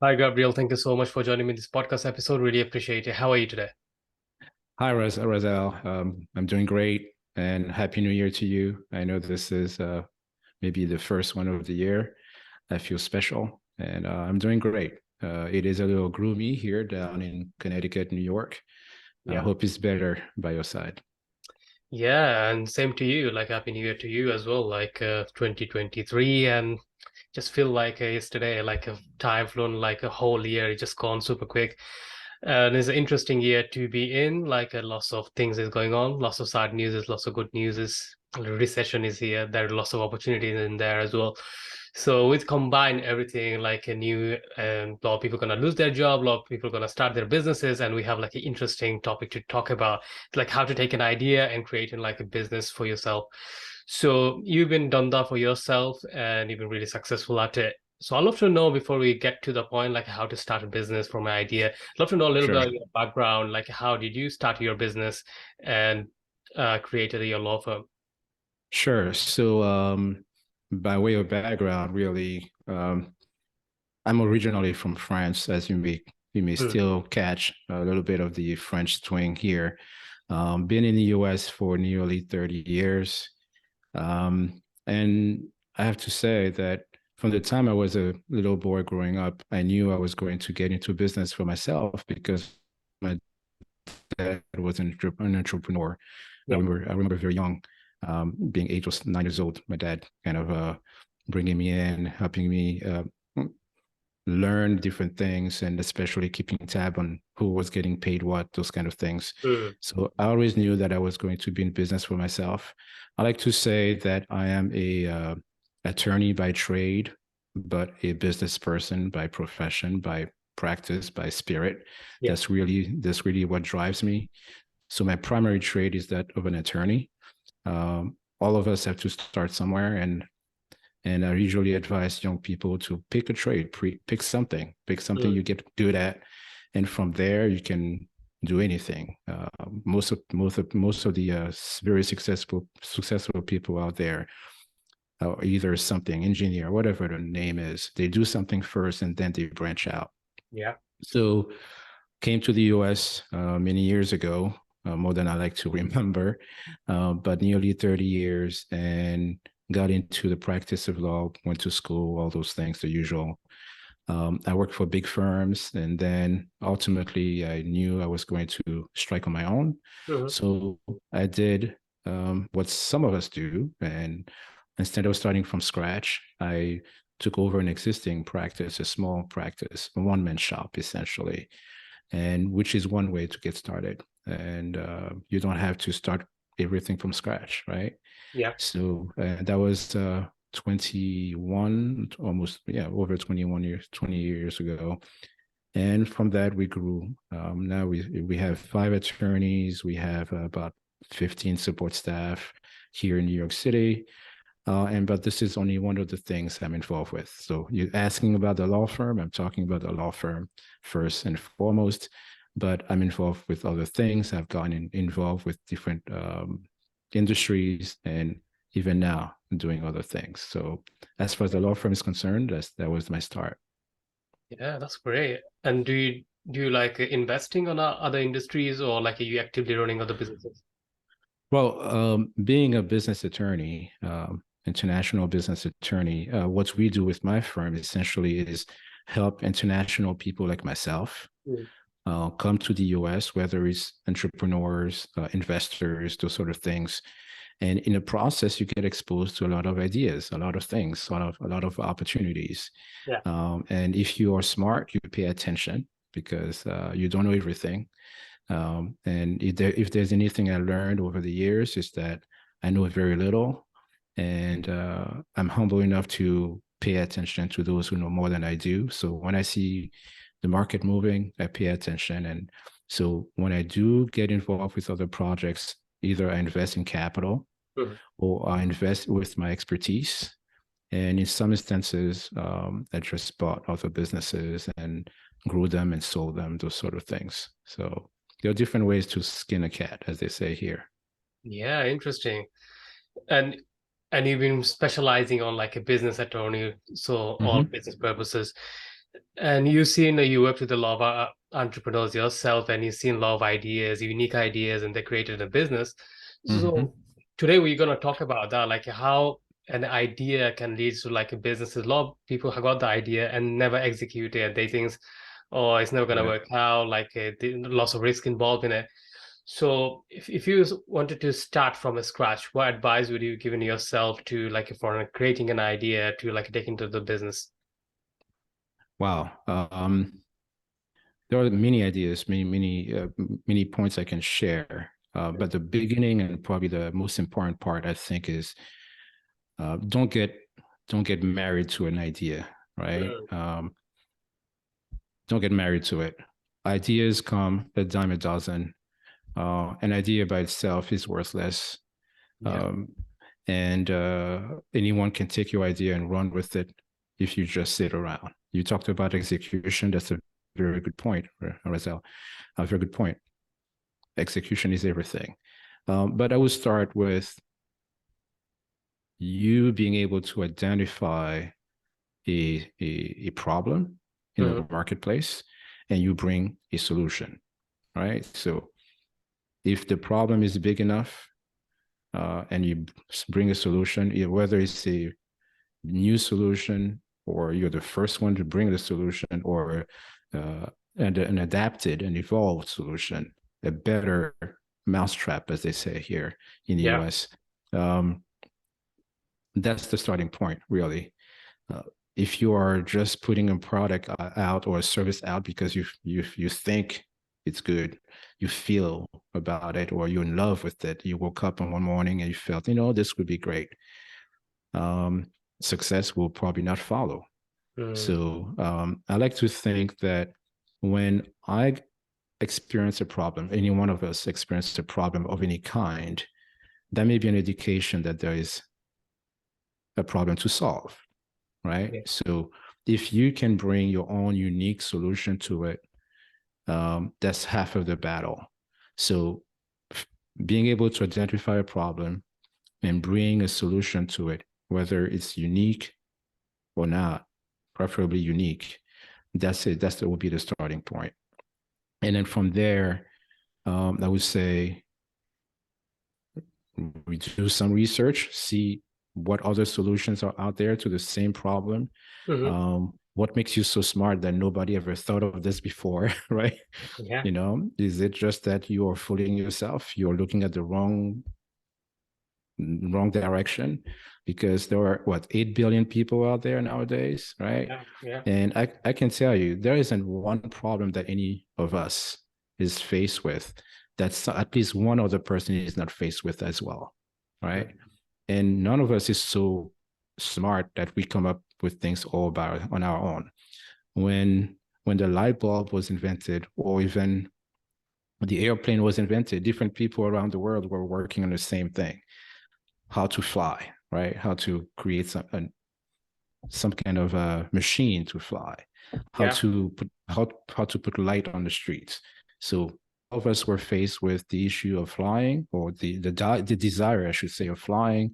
Hi, Gabriel. Thank you so much for joining me in this podcast episode. Really appreciate it. How are you today? Hi, Razel. I'm doing great and Happy New Year to you. I know this is maybe the first one of the year. I feel special and I'm doing great. It is a little gloomy here down in Connecticut, New York. I Yeah. hope it's better by your side. Yeah, and same to you. Like Happy New Year to you as well. 2023, and just feel like yesterday, like a time flown like a whole year. It just gone super quick. And it's an interesting year to be in. Like lots of things is going on, lots of sad news, lots of good news. Recession is here. There are lots of opportunities in there as well. So with combine everything, like a new, a lot of people gonna lose their job, a lot of people gonna start their businesses, and we have like an interesting topic to talk about, like how to take an idea and creating like a business for yourself. So you've been done that for yourself, and you've been really successful at it. So I'd love to know before we get to the point, like how to start a business from an idea. I'd love to know a little bit Sure. about your background, like how did you start your business and created your law firm? Sure. By way of background, really, I'm originally from France, as you may Hmm. still catch a little bit of the French twang here. Been in the US for nearly 30 years. And I have to say that from the time I was a little boy growing up, I knew I was going to get into business for myself because my dad was an entrepreneur. I Yeah. remember, I remember very young, being 8 or 9 years old, my dad kind of bringing me in, helping me learn different things, and especially keeping tab on who was getting paid what, those kind of things. Hmm. So I always knew that I was going to be in business for myself. I like to say that I am a attorney by trade, but a business person by profession, by practice, by spirit. Yeah. That's really what drives me. So my primary trade is that of an attorney. All of us have to start somewhere, and I usually advise young people to pick a trade, pick something Hmm. you get good at, and from there you can do anything. Most of the very successful people out there are either something engineer, whatever the name is. They do something first and then they branch out. Yeah. So came to the US many years ago, more than I like to remember, but nearly 30 years, and got into the practice of law, went to school, all those things, the usual. I worked for big firms, and then ultimately I knew I was going to strike on my own. Hmm. So I did what some of us do, and instead of starting from scratch, I took over an existing practice, a small practice, a one-man shop, essentially, and which is one way to get started. And you don't have to start everything from scratch, right? Yeah. So that was 21, almost, yeah, over 21 years, 20 years ago. And from that, we grew. Now we have 5 attorneys. We have about 15 support staff here in New York City. But this is only one of the things I'm involved with. So you're asking about the law firm. I'm talking about the law firm first and foremost, but I'm involved with other things. I've gotten involved with different industries, and even now I'm doing other things. So as far as the law firm is concerned, that was my start. Yeah, that's great. And do you like investing on other industries, or like are you actively running other businesses? Well, being a business attorney, international business attorney, what we do with my firm essentially is help international people like myself Mm. come to the US, whether it's entrepreneurs, investors, those sort of things. And in the process, you get exposed to a lot of ideas, a lot of things, a lot of opportunities. Yeah. And if you are smart, you pay attention because you don't know everything. And if there's anything I learned over the years, is that I know very little, and I'm humble enough to pay attention to those who know more than I do. So when I see the market moving, I pay attention. And so when I do get involved with other projects, either I invest in capital Mhm. or I invest with my expertise. And in some instances, I just bought other businesses and grew them and sold them, those sort of things. So there are different ways to skin a cat, as they say here. Yeah, interesting. And and you've been specializing on like a business attorney, so all Mm-hmm. business purposes. And you've seen, you worked with a lot of entrepreneurs yourself, and you've seen a lot of ideas, unique ideas, and they created a business. Hmm. So today we're going to talk about that, like how an idea can lead to like a business. A lot of people have got the idea and never execute it. They think, oh, it's never going to Yeah. work out, like lots of risk involved in it. So if you wanted to start from a scratch, what advice would you given yourself to like for creating an idea to like take into the business? Wow. There are many ideas, many points I can share. But the beginning and probably the most important part, I think, is uh, don't get don't get married to an idea, right? Mm, Don't get married to it. Ideas come a dime a dozen. An idea by itself is worthless. yeah. Um, and anyone can take your idea and run with it if you just sit around. You talked about execution. That's a very good point, Razel. A very good point. Execution is everything. But I would start with you being able to identify a problem in the Mhm. marketplace and you bring a solution, right? So if the problem is big enough and you bring a solution, whether it's a new solution or you're the first one to bring the solution or uh, an adapted and evolved solution, a better mousetrap, as they say here in the Yeah. US. Um, that's the starting point, really. Uh, if you are just putting a product out or a service out because you think it's good, you feel about it, or you're in love with it, you woke up on one morning and you felt, this would be great. Um, Success will probably not follow. Mm, So I like to think that when I experience a problem, any one of us experience a problem of any kind, that may be an indication that there is a problem to solve, right? yeah. So if you can bring your own unique solution to it, that's half of the battle. So being able to identify a problem and bring a solution to it, whether it's unique or not, preferably unique, that's it. That will be the starting point. And then from there, I would say we do some research, see what other solutions are out there to the same problem. Mhm. What makes you so smart that nobody ever thought of this before, right? Yeah. Is it just that you are fooling yourself? You're looking at the wrong direction because there are what 8 billion people out there nowadays, right? Yeah. Yeah. And I can tell you there isn't one problem that any of us is faced with that's at least one other person is not faced with as well, right? Mm, And none of us is so smart that we come up with things all about on our own. When the light bulb was invented, or even the airplane was invented, different people around the world were working on the same thing: how to fly, right? How to create some kind of a machine to fly, how yeah. to put how to put light on the streets. So all of us were faced with the issue of flying, or the desire, I should say, of flying.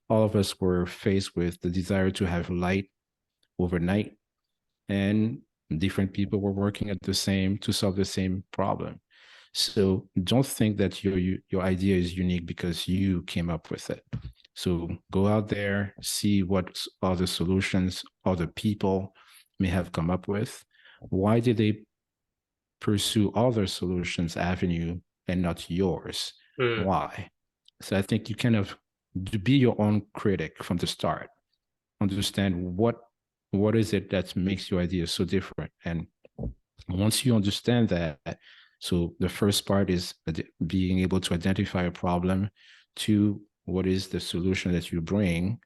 All of us were faced with the desire to have light overnight, and different people were working at the same to solve the same problem. So don't think that your idea is unique because you came up with it. So go out there, see what other solutions other people may have come up with. Why did they pursue other solutions avenue and not yours? Mm, Why? So I think you kind of be your own critic from the start. Understand what is it that makes your idea so different, and once you understand that, so the first part is being able to identify a problem. Two, what is the solution that you bring?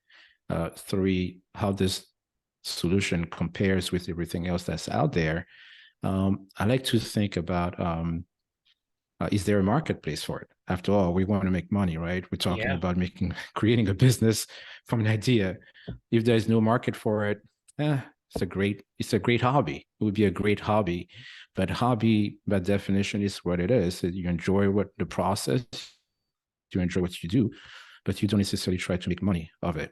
Three, how this solution compares with everything else that's out there. I like to think about, is there a marketplace for it? After all, we want to make money, right? We're talking yeah. about creating a business from an idea. If there's no market for it, it's a great hobby. It would be a great hobby, but hobby by definition is what it is. You enjoy what the process, you enjoy what you do, but you don't necessarily try to make money of it.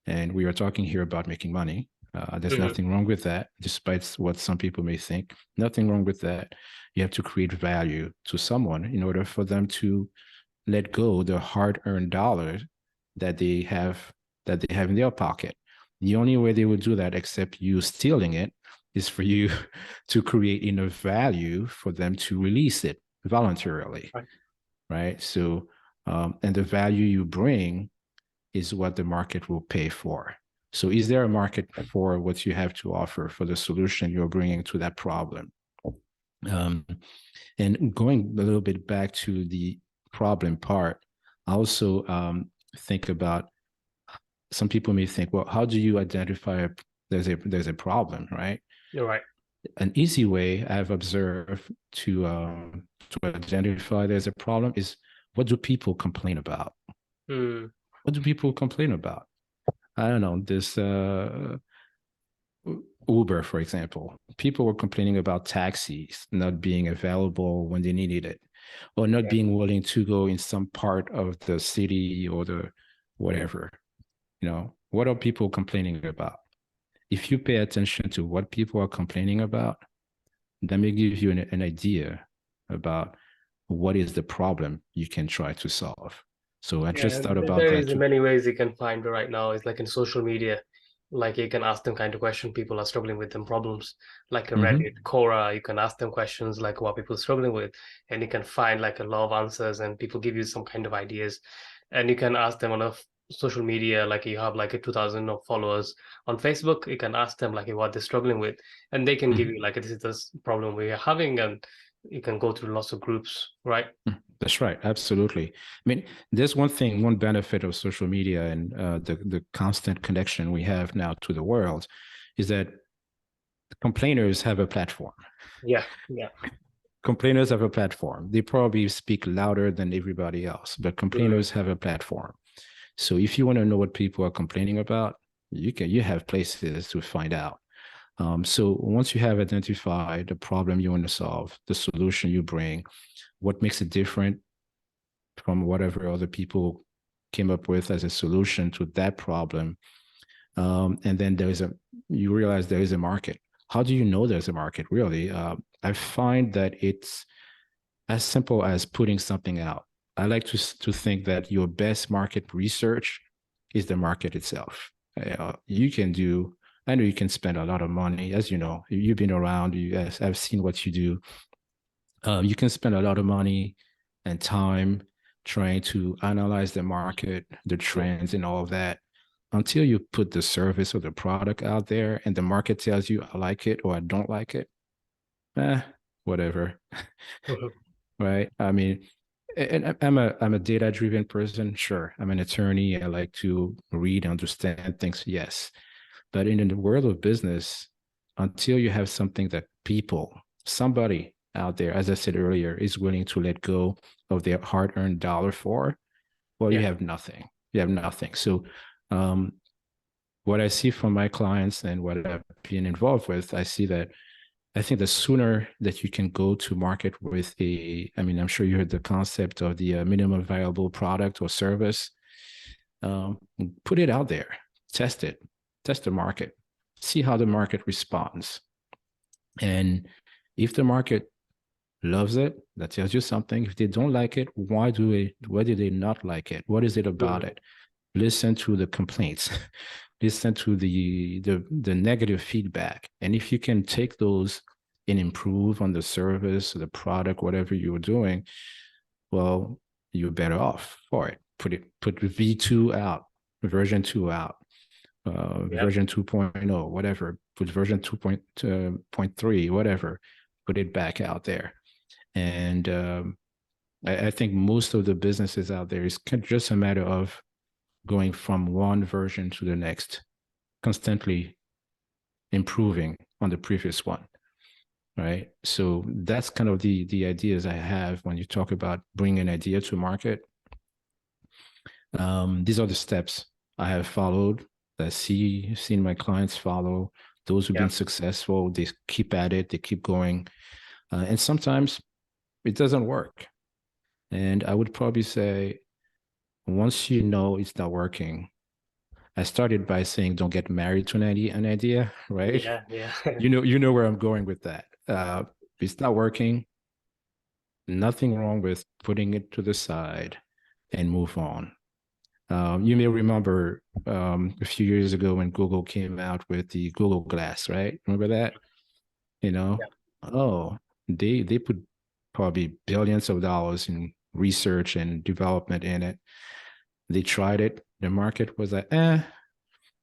And we are talking here about making money. There's Hmm. nothing wrong with that, despite what some people may think. Nothing wrong with that. You have to create value to someone in order for them to let go the hard-earned dollars that they have in their pocket. The only way they would do that, except you stealing it, is for you to create enough value for them to release it voluntarily, Right. right? So, and the value you bring is what the market will pay for. So, is there a market for what you have to offer, for the solution you're bringing to that problem? Um, and going a little bit back to the problem part, I also think about, some people may think, well, how do you identify there's a problem, right? You're right. An easy way I've observed to identify there's a problem is, what do people complain about? Mm. What do people complain about? I don't know, this Uber, for example. People were complaining about taxis not being available when they needed it, or not Yeah. being willing to go in some part of the city or the whatever. What are people complaining about? If you pay attention to what people are complaining about, that may give you an idea about what is the problem you can try to solve. So I just Yeah, thought about there that is too. many ways you can find right now. It's like in social media, like you can ask them kind of question people are struggling with them problems. Like a Reddit, Mm-hmm. Quora, you can ask them questions like what people are struggling with, and you can find like a lot of answers, and people give you some kind of ideas. And you can ask them on a social media, like you have like a 2,000 of followers on Facebook, you can ask them like what they're struggling with, and they can give Mm-hmm. you like this is the problem we are having, and you can go through lots of groups, right? That's right. Absolutely. I mean, there's one benefit of social media and the constant connection we have now to the world, is that complainers have a platform. Yeah, yeah. Complainers have a platform. They probably speak louder than everybody else, but Mm. complainers have a platform. So if you want to know what people are complaining about, you have places to find out. So once you have identified the problem you want to solve, the solution you bring, what makes it different from whatever other people came up with as a solution to that problem, and then you realize there is a market. How do you know there's a market? Really, I find that it's as simple as putting something out. I like to think that your best market research is the market itself. You can do. I know you can spend a lot of money, as you know. You've been around. I've seen what you do. You can spend a lot of money and time trying to analyze the market, the Yeah. trends, and all of that, until you put the service or the product out there, and the market tells you, I like it or I don't like it. Eh, whatever. Mhm. Right? I mean, and I'm a data driven person. Sure, I'm an attorney. I like to read, understand things. Yes, but in the world of business, until you have something that somebody out there, as I said earlier, is willing to let go of their hard-earned dollar for, well, you Yeah. have nothing. You have nothing. So, um, what I see from my clients and what I've been involved with, I think the sooner that you can go to market with I mean, I'm sure you heard the concept of the minimum viable product or service. Um, Put it out there, test it, test the market, see how the market responds. And if the market loves it, that tells you something. If they don't like it, why do they not like it? What is it about Mhm. it? Listen to the complaints, listen to the negative feedback. And if you can take those and improve on the service, the product, whatever you're doing, well, you're better off for it. Put V2 out, version 2 out, Yeah. version 2.0, whatever, put version 2.3, whatever, put it back out there. And I think most of the businesses out there is just a matter of going from one version to the next, constantly improving on the previous one. Right. So that's kind of the ideas I have when you talk about bringing an idea to market. These are the steps I have followed, that seen my clients follow. Those who've Yeah. been successful, they keep at it, they keep going. And sometimes it doesn't work. And I would probably say, once you know it's not working, I started by saying don't get married to an idea, right? Yeah, yeah. You know where I'm going with that. If it's not working, nothing wrong with putting it to the side and move on. You may remember a few years ago when Google came out with the Google Glass, right? Remember that? You know, Yeah. oh, they put probably billions of dollars in research and development in it. They tried it. The market was like, They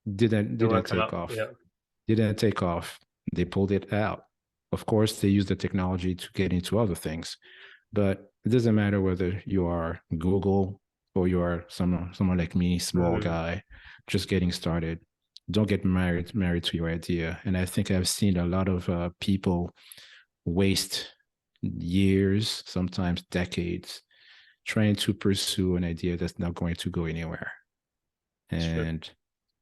didn't work a take lot. off. Yeah. Didn't take off. They pulled it out. Of course, they used the technology to get into other things, but it doesn't matter whether you are Google or you are someone like me, small Mm, guy, just getting started. Don't get married to your idea. And I think I've seen a lot of people waste years, sometimes decades, trying to pursue an idea that's not going to go anywhere. sure. And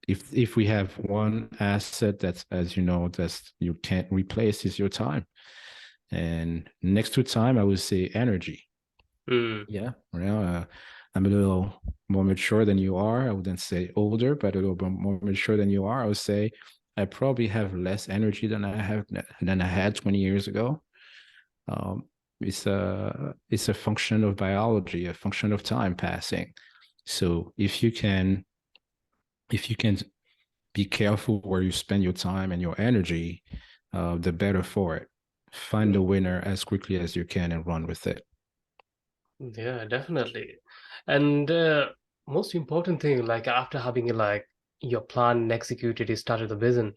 if we have one asset that's, as you know, that's you can't replace, is your time. And next to time, I would say energy. Mm, Yeah, well, I'm a little more mature than you are. I wouldn't say older, but a little bit more mature than you are. I would say I probably have less energy than I had 20 years ago. Um, it's a function of biology, a function of time passing. So if you can be careful where you spend your time and your energy, the better for it. Find the winner as quickly as you can and run with it. yeah, definitely. And most important thing, like after having like your plan and executed, you started the business,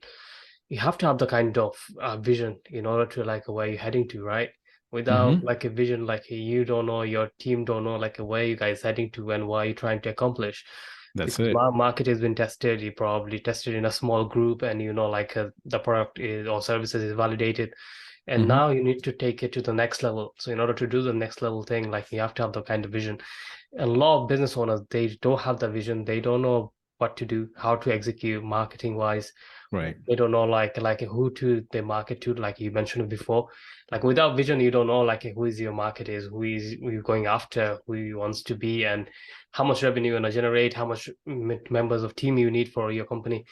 you have to have the kind of vision in order to like where you're heading to, right? Without Mm-hmm. like a vision, like you don't know, your team don't know like where you guys heading to and what you're trying to accomplish. That's Because it. market has been tested, you probably tested in a small group, and you know like the product is or services is validated, and Mm-hmm. now you need to take it to the next level. So in order to do the next level thing, like you have to have the kind of vision. And a lot of business owners, they don't have the vision, they don't know what to do, how to execute marketing wise. Right. They don't know like who to they market to, like you mentioned before. Like without vision, you don't know like who is your market is, who you're going after, who you wants to be, and how much revenue you're gonna generate, how much members of team you need for your company.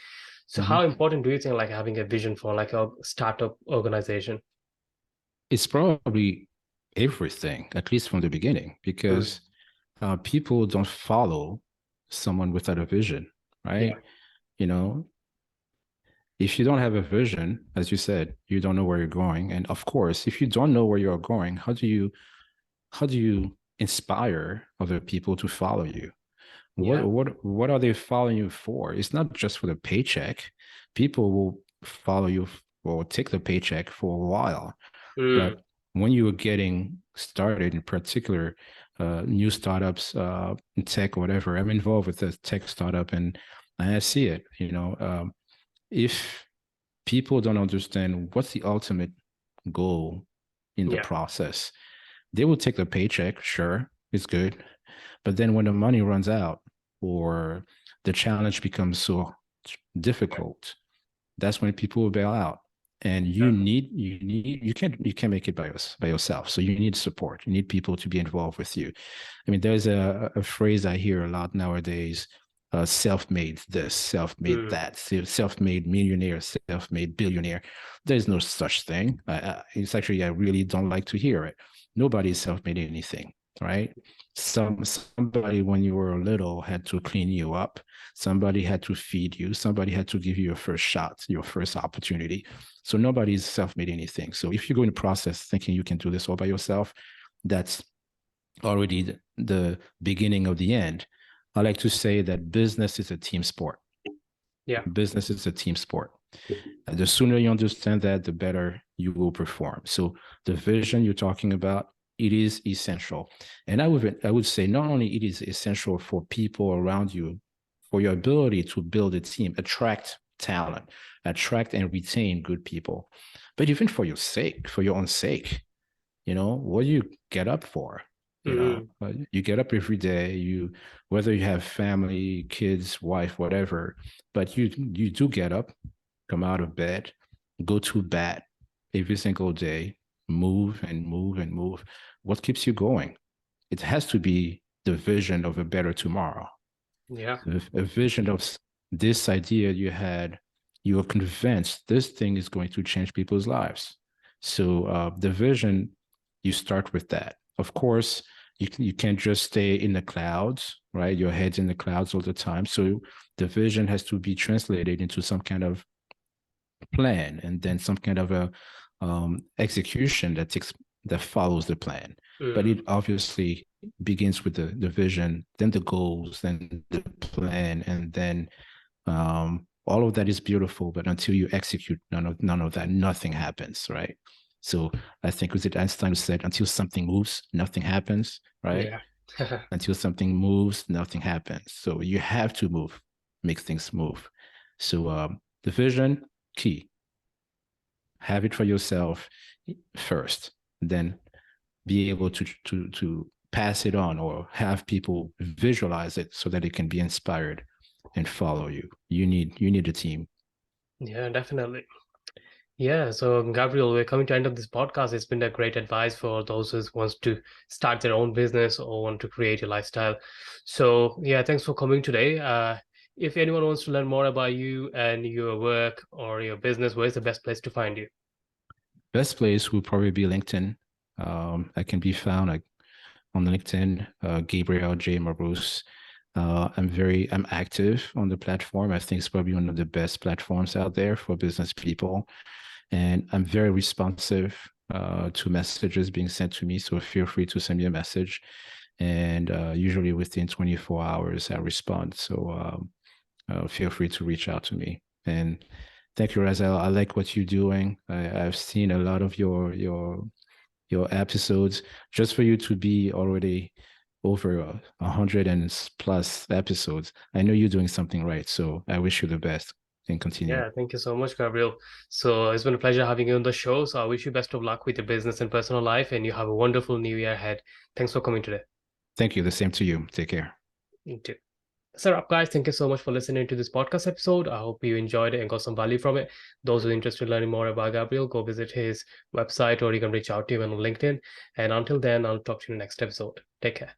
So Mm-hmm. how important do you think like having a vision for like a startup organization? It's probably everything, at least from the beginning, Mm, because people don't follow someone without a vision, yeah, right? You know, if you don't have a vision, as you said, you don't know where you're going. And of course, if you don't know where you're going, how do you inspire other people to follow you? yeah. What are they following you for? It's not just for the paycheck. People will follow you or take the paycheck for a while. Mm, But when you are getting started, in particular, new startups, in tech or whatever, I'm involved with a tech startup, and I see it. If people don't understand what's the ultimate goal in the yeah, process, they will take the paycheck. Sure, it's good, but then when the money runs out or the challenge becomes so difficult, that's when people will bail out. And yeah. you can't make it by yourself. So you need support. You need people to be involved with you. I mean, there's a phrase I hear a lot nowadays: self-made this, self-made Mm, that, self-made millionaire, self-made billionaire. There's no such thing. It's actually, I really don't like to hear it. Nobody's self-made anything, right? Somebody when you were little had to clean you up. Somebody had to feed you. Somebody had to give you your first shot, your first opportunity. So nobody's self-made anything. So if you go in the process thinking you can do this all by yourself, that's already the beginning of the end. I like to say that business is a team sport. yeah, Business is a team sport. The sooner you understand that, the better you will perform. So the vision you're talking about, it is essential. And I would say not only it is essential for people around you, for your ability to build a team, attract talent, attract and retain good people, but even for your sake, for your own sake, what do you get up for? mm, You get up every day, whether you have family, kids, wife, whatever, but you do get up, come out of bed, go to bat every single day, move and move and move. What keeps you going? It has to be the vision of a better tomorrow, yeah, a vision of this idea you had, you are convinced this thing is going to change people's lives. So the vision, you start with that. Of course, you can't just stay in the clouds, right? Your head's in the clouds all the time. So the vision has to be translated into some kind of plan, and then some kind of a execution that follows the plan. But Mm. it obviously begins with the vision, then the goals, then the plan, and then all of that is beautiful, but until you execute none of that, nothing happens, right? So I think was it Einstein who said, until something moves, nothing happens, right? Yeah. Until something moves, nothing happens. So you have to move, make things move. So the vision, key. Have it for yourself first, then be able to pass it on or have people visualize it so that it can be inspired and follow you. You need a team. Yeah, definitely. Yeah, so Gabriel, we're coming to the end of this podcast. It's been a great advice for those who wants to start their own business or want to create a lifestyle. So yeah, thanks for coming today. If anyone wants to learn more about you and your work or your business, where's the best place to find you? Best place would probably be LinkedIn. I can be found on LinkedIn, Gabriel J. Marous. I'm active on the platform. I think it's probably one of the best platforms out there for business people. And I'm very responsive to messages being sent to me. So feel free to send me a message. And usually within 24 hours, I respond. So feel free to reach out to me. And thank you, Razel. I like what you're doing. I've seen a lot of your episodes. Just for you to be already over 100 and plus episodes, I know you're doing something right. So I wish you the best and continue. Yeah, thank you so much, Gabriel. So it's been a pleasure having you on the show. So I wish you best of luck with your business and personal life, and you have a wonderful new year ahead. Thanks for coming today. Thank you. The same to you. Take care. You too. So, up, guys, thank you so much for listening to this podcast episode. I hope you enjoyed it and got some value from it. Those who are interested in learning more about Gabriel, go visit his website or you can reach out to him on LinkedIn. And until then, I'll talk to you in the next episode. Take care.